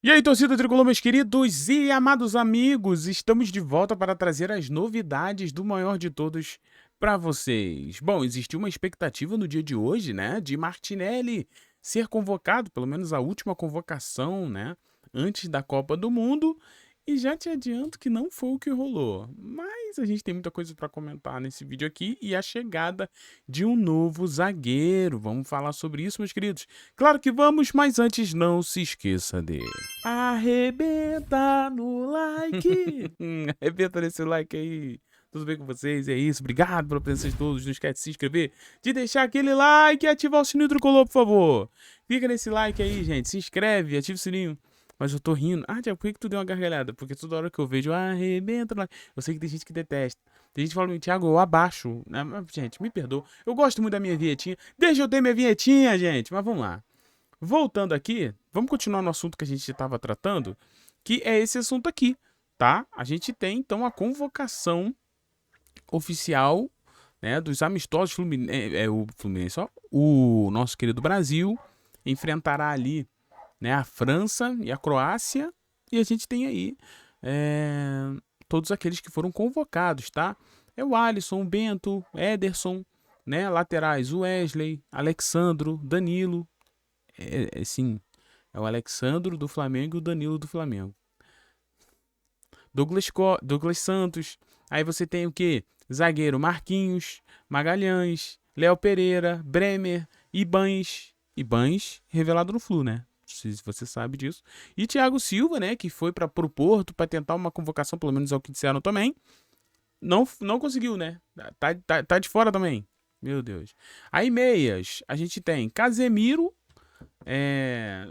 E aí, torcida tricolor, meus queridos e amados amigos, estamos de volta para trazer as novidades do maior de todos para vocês. Bom, existiu uma expectativa no dia de hoje, né, de Martinelli ser convocado, pelo menos a última convocação, né, antes da Copa do Mundo, e já te adianto que não foi o que rolou. Mas a gente tem muita coisa para comentar nesse vídeo aqui e a chegada de um novo zagueiro. Vamos falar sobre isso, meus queridos. Claro que vamos, mas antes não se esqueça de arrebenta no like. Arrebenta nesse like aí. Tudo bem com vocês? É isso. Obrigado pela presença de todos. Não esquece de se inscrever, de deixar aquele like e ativar o sininho tricolor, por favor. Fica nesse like aí, gente. Se inscreve, ativa o sininho. Mas eu tô rindo. Ah, Tiago, por que tu deu uma gargalhada? Porque toda hora que eu vejo, arrebenta no like. Eu sei que tem gente que detesta. Tem gente que fala, Thiago, eu abaixo. Gente, me perdoa. Eu gosto muito da minha vinhetinha. Deixa eu ter minha vinhetinha, gente. Mas vamos lá. Voltando aqui, vamos continuar no assunto que a gente estava tratando, que é esse assunto aqui, tá? A gente tem, então, a convocação oficial, né, dos amistosos Fluminense, o Fluminense, ó, o nosso querido Brasil enfrentará ali, né, a França e a Croácia, e a gente tem aí todos aqueles que foram convocados, tá? É o Alisson, o Bento, Ederson, né, laterais, o Wesley, Alexandro, Danilo, sim, é o Alexandro do Flamengo e o Danilo do Flamengo. Douglas Santos. Aí você tem o quê? Zagueiro Marquinhos, Magalhães, Léo Pereira, Bremer, Ibães. Ibães revelado no Flu, né? Se você sabe disso. E Thiago Silva, né? Que foi para o Porto para tentar uma convocação, pelo menos é o que disseram também. Não conseguiu, né? Tá de fora também. Meu Deus. Aí meias, a gente tem Casemiro,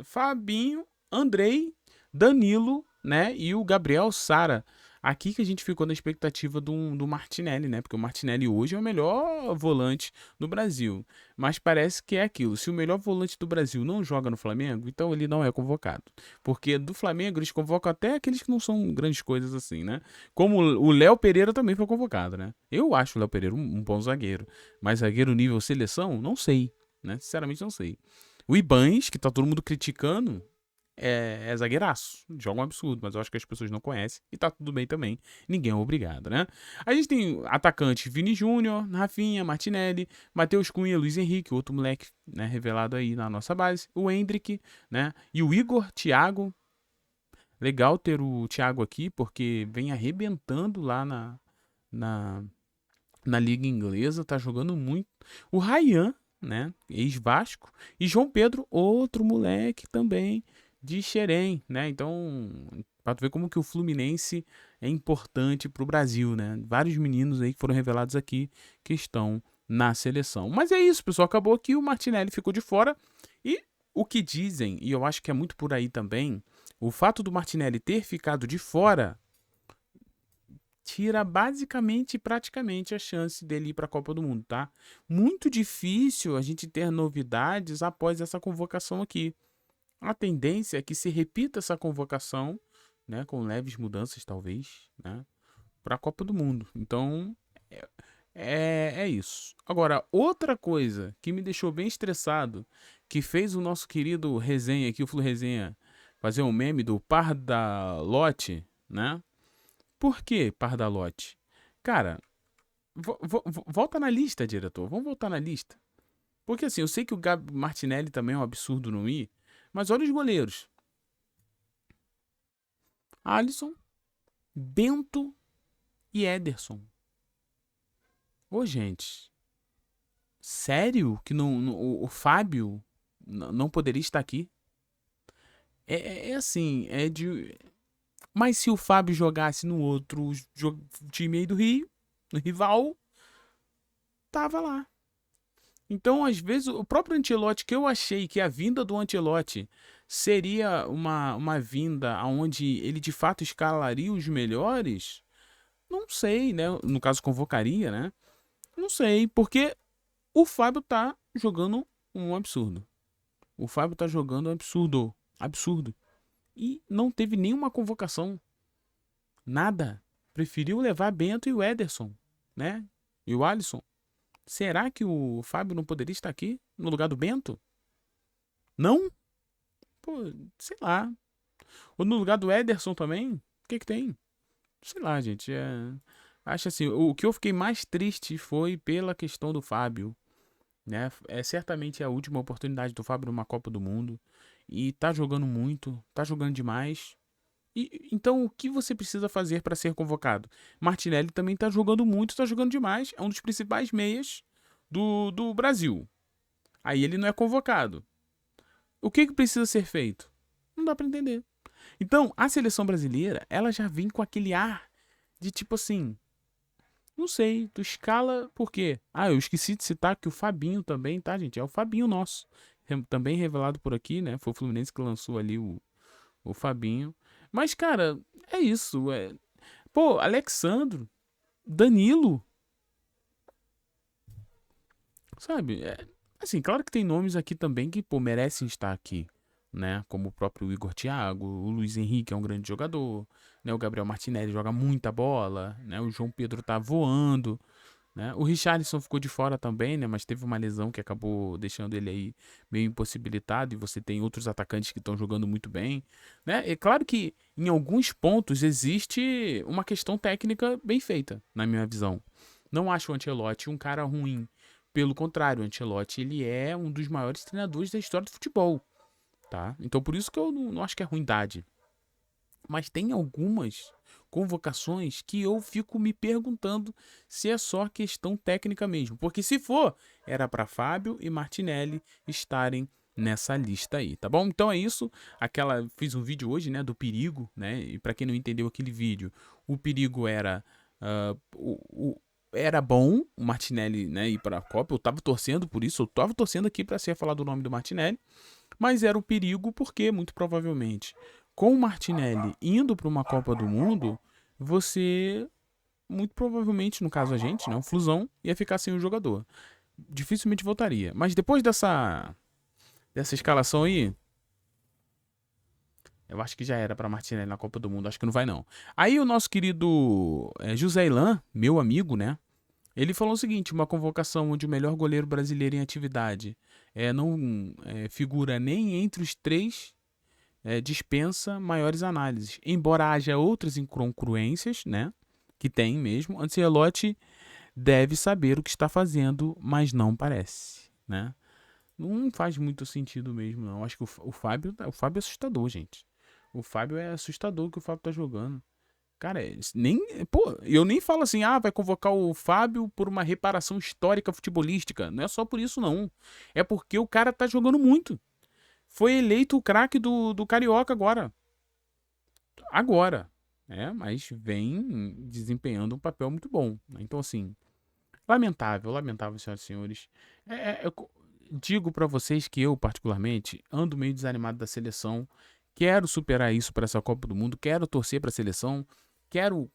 Fabinho, Andrei, Danilo, né? E o Gabriel Sara. Aqui que a gente ficou na expectativa do Martinelli, né? Porque o Martinelli hoje é o melhor volante do Brasil. Mas parece que é aquilo. Se o melhor volante do Brasil não joga no Flamengo, então ele não é convocado. Porque do Flamengo eles convocam até aqueles que não são grandes coisas assim, né? Como o Léo Pereira também foi convocado, né? Eu acho o Léo Pereira um bom zagueiro. Mas zagueiro nível seleção, não sei, né? Sinceramente não sei. O Ibães, que tá todo mundo criticando, é zagueiraço. Joga um absurdo, mas eu acho que as pessoas não conhecem. E tá tudo bem também. Ninguém é obrigado, né? A gente tem atacante Vini Júnior, Rafinha, Martinelli, Matheus Cunha, Luiz Henrique, outro moleque, né, revelado aí na nossa base. O Hendrick, né? E o Igor, Thiago. Legal ter o Thiago aqui, porque vem arrebentando lá na, na Liga Inglesa. Tá jogando muito. O Ryan, né? Ex-Vasco. E João Pedro, outro moleque também de Xerém, né? Então, para tu ver como que o Fluminense é importante para o Brasil, né? Vários meninos aí que foram revelados aqui que estão na seleção. Mas é isso, pessoal. Acabou que o Martinelli ficou de fora. E o que dizem, e eu acho que é muito por aí também, o fato do Martinelli ter ficado de fora tira basicamente, praticamente, a chance dele ir para a Copa do Mundo, tá? Muito difícil a gente ter novidades após essa convocação aqui. A tendência é que se repita essa convocação, né, com leves mudanças talvez, né, para a Copa do Mundo. Então, é, é isso. Agora, outra coisa que me deixou bem estressado, que fez o nosso querido Resenha aqui, o Flu Resenha, fazer um meme do Pardalote, né? Por que Pardalote? Cara, volta na lista, diretor. Vamos voltar na lista. Porque assim, eu sei que o Gabi Martinelli também é um absurdo não ir, mas olha os goleiros. Alisson, Bento e Ederson. Ô, gente, sério que o Fábio não poderia estar aqui? É assim, é de. Mas se o Fábio jogasse no outro time aí do Rio, no rival, tava lá. Então, às vezes, o próprio Ancelotti, que eu achei que a vinda do Ancelotti seria uma vinda onde ele de fato escalaria os melhores, não sei, né? No caso, convocaria, né? Não sei, porque o Fábio tá jogando um absurdo. O Fábio tá jogando um absurdo. Absurdo. E não teve nenhuma convocação. Nada. Preferiu levar Bento e o Ederson, né? E o Alisson. Será que o Fábio não poderia estar aqui no lugar do Bento? Não? Pô, sei lá. Ou no lugar do Ederson também, o que que tem? Sei lá, gente. Acho assim, o que eu fiquei mais triste foi pela questão do Fábio, né? É certamente a última oportunidade do Fábio numa Copa do Mundo. E tá jogando muito, tá jogando demais. Então, o que você precisa fazer para ser convocado? Martinelli também tá jogando muito, tá jogando demais. É um dos principais meias do Brasil. Aí ele não é convocado. O que precisa ser feito? Não dá para entender. Então, a seleção brasileira, ela já vem com aquele ar de tipo assim, não sei, tu escala por quê? Ah, eu esqueci de citar que o Fabinho também, tá, gente? É o Fabinho nosso. Também revelado por aqui, né? Foi o Fluminense que lançou ali o Fabinho. Mas, cara, é isso. Pô, Alexandro, Danilo, sabe? Assim, claro que tem nomes aqui também que, pô, merecem estar aqui, né? Como o próprio Igor Thiago, o Luiz Henrique é um grande jogador, né? O Gabriel Martinelli joga muita bola, né? O João Pedro tá voando, né? O Richarlison ficou de fora também, né? Mas teve uma lesão que acabou deixando ele aí meio impossibilitado. E você tem outros atacantes que estão jogando muito bem, né? É claro que em alguns pontos existe uma questão técnica bem feita, na minha visão. Não acho o Ancelotti um cara ruim. Pelo contrário, o Ancelotti ele é um dos maiores treinadores da história do futebol, tá? Então por isso que eu não acho que é ruindade. Mas tem algumas convocações que eu fico me perguntando se é só questão técnica mesmo. Porque se for, era para Fábio e Martinelli estarem nessa lista aí, tá bom? Então é isso. Fiz um vídeo hoje, né, do perigo, né? E para quem não entendeu aquele vídeo, o perigo era era bom o Martinelli, né, ir para a Copa. Eu tava torcendo por isso. Eu tava torcendo aqui para ser falado o nome do Martinelli. Mas era um perigo porque, muito provavelmente, com o Martinelli indo para uma Copa do Mundo, você, muito provavelmente, no caso a gente, né, o Flusão, ia ficar sem o jogador. Dificilmente voltaria. Mas depois dessa escalação aí, eu acho que já era para Martinelli na Copa do Mundo. Acho que não vai, não. Aí o nosso querido José Ilan, meu amigo, né? Ele falou o seguinte: uma convocação onde o melhor goleiro brasileiro em atividade não figura nem entre os três dispensa maiores análises. Embora haja outras incongruências, né? Que tem mesmo, Ancelotti deve saber o que está fazendo, mas não parece, né? Não faz muito sentido mesmo, não. Acho que o Fábio é assustador, gente. O Fábio é assustador que o Fábio tá jogando. Cara, nem. Pô, eu nem falo assim, vai convocar o Fábio por uma reparação histórica futebolística. Não é só por isso, não. É porque o cara tá jogando muito. Foi eleito o craque do Carioca agora. Agora. Mas vem desempenhando um papel muito bom, né? Então, assim, lamentável, lamentável, senhoras e senhores. Eu digo pra vocês que eu, particularmente, ando meio desanimado da seleção. Quero superar isso para essa Copa do Mundo. Quero torcer pra seleção. Quero,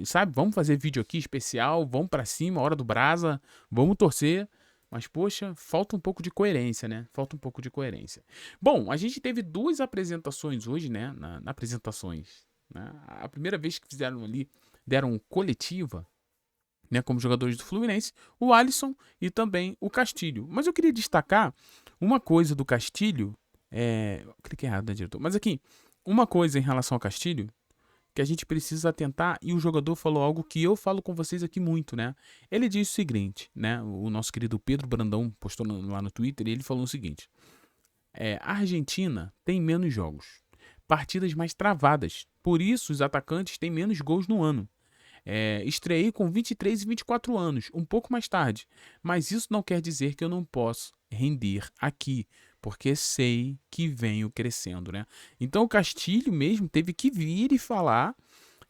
sabe? Vamos fazer vídeo aqui especial. Vamos pra cima, hora do Brasa. Vamos torcer. Mas, poxa, falta um pouco de coerência, né? Falta um pouco de coerência. Bom, a gente teve duas apresentações hoje, né? Na apresentações. Né? A primeira vez que fizeram ali, deram coletiva, né? Como jogadores do Fluminense, o Alisson e também o Castilho. Mas eu queria destacar uma coisa do Castilho. Cliquei errado, né, diretor? Mas aqui, uma coisa em relação ao Castilho que a gente precisa atentar, e o jogador falou algo que eu falo com vocês aqui muito, né? Ele disse o seguinte, né? O nosso querido Pedro Brandão postou lá no Twitter, e ele falou o seguinte: a Argentina tem menos jogos, partidas mais travadas, por isso os atacantes têm menos gols no ano. Estreiei com 23 e 24 anos, um pouco mais tarde, mas isso não quer dizer que eu não posso render aqui, porque sei que venho crescendo, né? Então o Castilho mesmo teve que vir e falar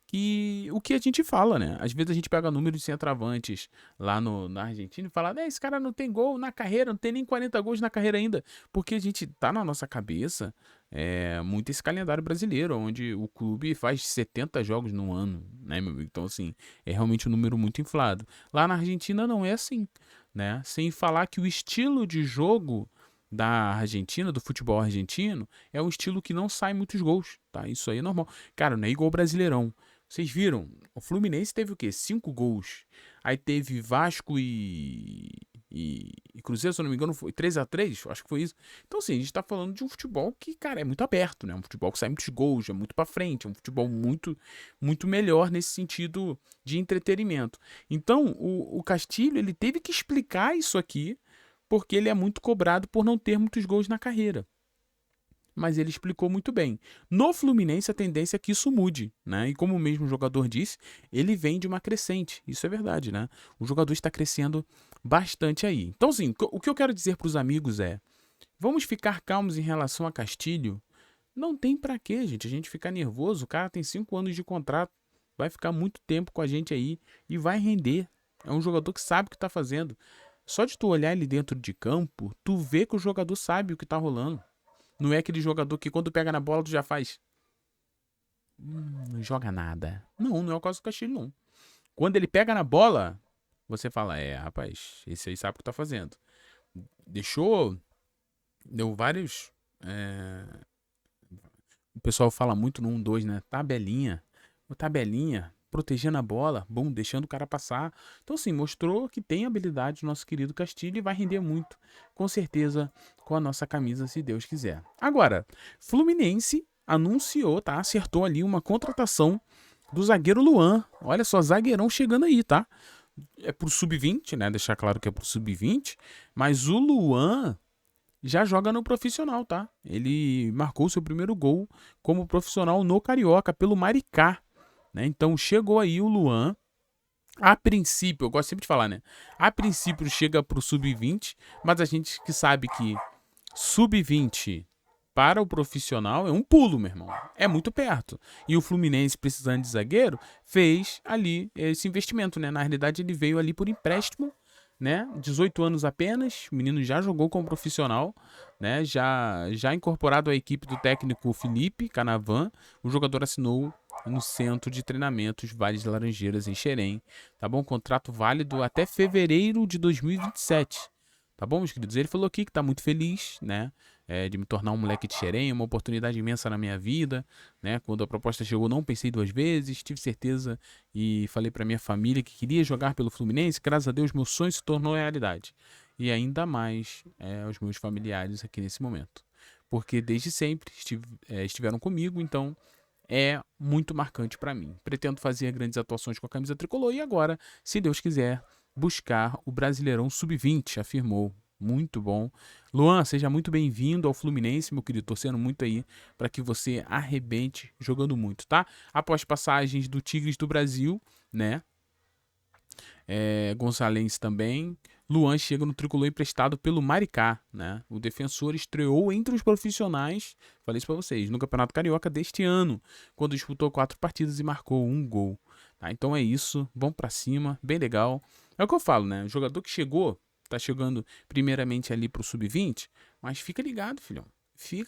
que o que a gente fala, né? Às vezes a gente pega números de centroavantes lá na Argentina e fala, esse cara não tem gol na carreira, não tem nem 40 gols na carreira ainda, porque a gente tá na nossa cabeça muito esse calendário brasileiro, onde o clube faz 70 jogos no ano, né, meu amigo? Então, assim, é realmente um número muito inflado. Lá na Argentina não é assim, né? Sem falar que o estilo de jogo da Argentina, do futebol argentino, é um estilo que não sai muitos gols, tá? Isso aí é normal. Cara, não é igual o Brasileirão. Vocês viram? O Fluminense teve o quê? 5 gols. Aí teve Vasco e e Cruzeiro, se eu não me engano, foi 3-3, acho que foi isso. Então, assim, a gente tá falando de um futebol que, cara, é muito aberto, né? Um futebol que sai muitos gols, é muito pra frente, é um futebol muito, muito melhor nesse sentido de entretenimento. Então, o Castilho, ele teve que explicar isso aqui, porque ele é muito cobrado por não ter muitos gols na carreira. Mas ele explicou muito bem. No Fluminense, a tendência é que isso mude, né? E como o mesmo jogador disse, ele vem de uma crescente. Isso é verdade, né? O jogador está crescendo bastante aí. Então, assim, o que eu quero dizer para os amigos é: vamos ficar calmos em relação a Castilho? Não tem pra quê, gente, a gente ficar nervoso. O cara tem 5 anos de contrato, vai ficar muito tempo com a gente aí e vai render. É um jogador que sabe o que tá fazendo. Só de tu olhar ele dentro de campo, tu vê que o jogador sabe o que tá rolando. Não é aquele jogador que quando pega na bola tu já faz. Não joga nada. Não, não é o caso do Castilho, não. Quando ele pega na bola, você fala, rapaz, esse aí sabe o que tá fazendo. Deu vários. O pessoal fala muito no 1-2, né? Tabelinha. Tabelinha, protegendo a bola, bom, deixando o cara passar. Então, assim, mostrou que tem habilidade o nosso querido Castilho e vai render muito, com certeza, com a nossa camisa, se Deus quiser. Agora, Fluminense anunciou, tá? Acertou ali uma contratação do zagueiro Luan. Olha só, zagueirão chegando aí, tá? É pro sub-20, né? Deixar claro que é pro sub-20, mas o Luan já joga no profissional, tá? Ele marcou seu primeiro gol como profissional no Carioca, pelo Maricá, né? Então chegou aí o Luan. A princípio, eu gosto sempre de falar, né? A princípio chega pro sub-20, mas a gente que sabe que sub-20 para o profissional é um pulo, meu irmão. É muito perto. E o Fluminense, precisando de zagueiro, fez ali esse investimento, né? Na realidade, ele veio ali por empréstimo, né? 18 anos apenas, o menino já jogou como profissional, né? Já incorporado à equipe do técnico Felipe Canavan, o jogador assinou no Centro de Treinamentos Vale de Laranjeiras, em Xerém, tá bom? Contrato válido até fevereiro de 2027, tá bom, meus queridos? Ele falou aqui que tá muito feliz, né? De me tornar um moleque de Xerém, uma oportunidade imensa na minha vida, né? Quando a proposta chegou, não pensei 2 vezes, tive certeza e falei para minha família que queria jogar pelo Fluminense. Graças a Deus, meu sonho se tornou realidade. E ainda mais os meus familiares aqui nesse momento, porque desde sempre estiveram comigo, então é muito marcante para mim. Pretendo fazer grandes atuações com a camisa tricolor e agora, se Deus quiser, buscar o Brasileirão Sub-20, afirmou. Muito bom. Luan, seja muito bem-vindo ao Fluminense, meu querido. Torcendo muito aí para que você arrebente jogando muito, tá? Após passagens do Tigres do Brasil, né? Gonçalves também. Luan chega no tricolor emprestado pelo Maricá, né? O defensor estreou entre os profissionais, falei isso pra vocês, no Campeonato Carioca deste ano, quando disputou 4 partidas e marcou 1 gol. Tá? Então é isso, vamos pra cima, bem legal. É o que eu falo, né? O jogador que chegou, tá chegando primeiramente ali pro sub-20, mas fica ligado, filhão.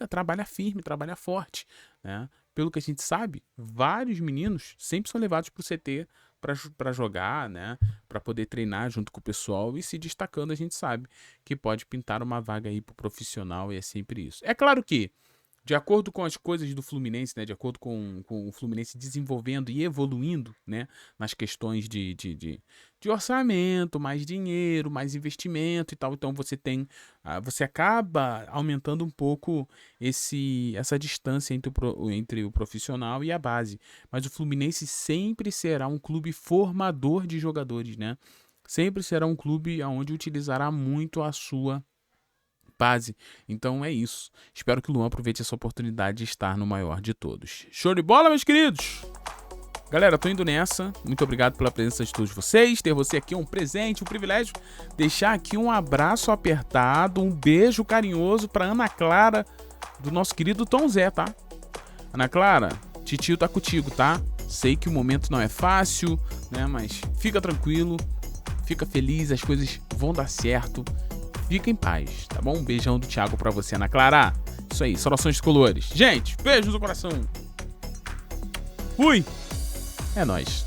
Trabalha firme, trabalha forte, né? Pelo que a gente sabe, vários meninos sempre são levados pro CT para jogar, né? Para poder treinar junto com o pessoal e se destacando, a gente sabe que pode pintar uma vaga aí pro profissional e é sempre isso. É claro que, de acordo com as coisas do Fluminense, né? De acordo com o Fluminense desenvolvendo e evoluindo, né? Nas questões de orçamento, mais dinheiro, mais investimento e tal. Então você acaba aumentando um pouco essa distância entre o profissional e a base. Mas o Fluminense sempre será um clube formador de jogadores, né? Sempre será um clube onde utilizará muito a sua base. Então é isso. Espero que o Luan aproveite essa oportunidade de estar no maior de todos. Show de bola, meus queridos! Galera, tô indo nessa. Muito obrigado pela presença de todos vocês. Ter você aqui é um presente, um privilégio. Deixar aqui um abraço apertado, um beijo carinhoso pra Ana Clara, do nosso querido Tom Zé, tá? Ana Clara, titio tá contigo, tá? Sei que o momento não é fácil, né? Mas fica tranquilo, fica feliz, as coisas vão dar certo. Fica em paz, tá bom? Um beijão do Thiago pra você, Ana Clara. Isso aí, saudações tricolores. Gente, beijos no coração. Fui! É nóis.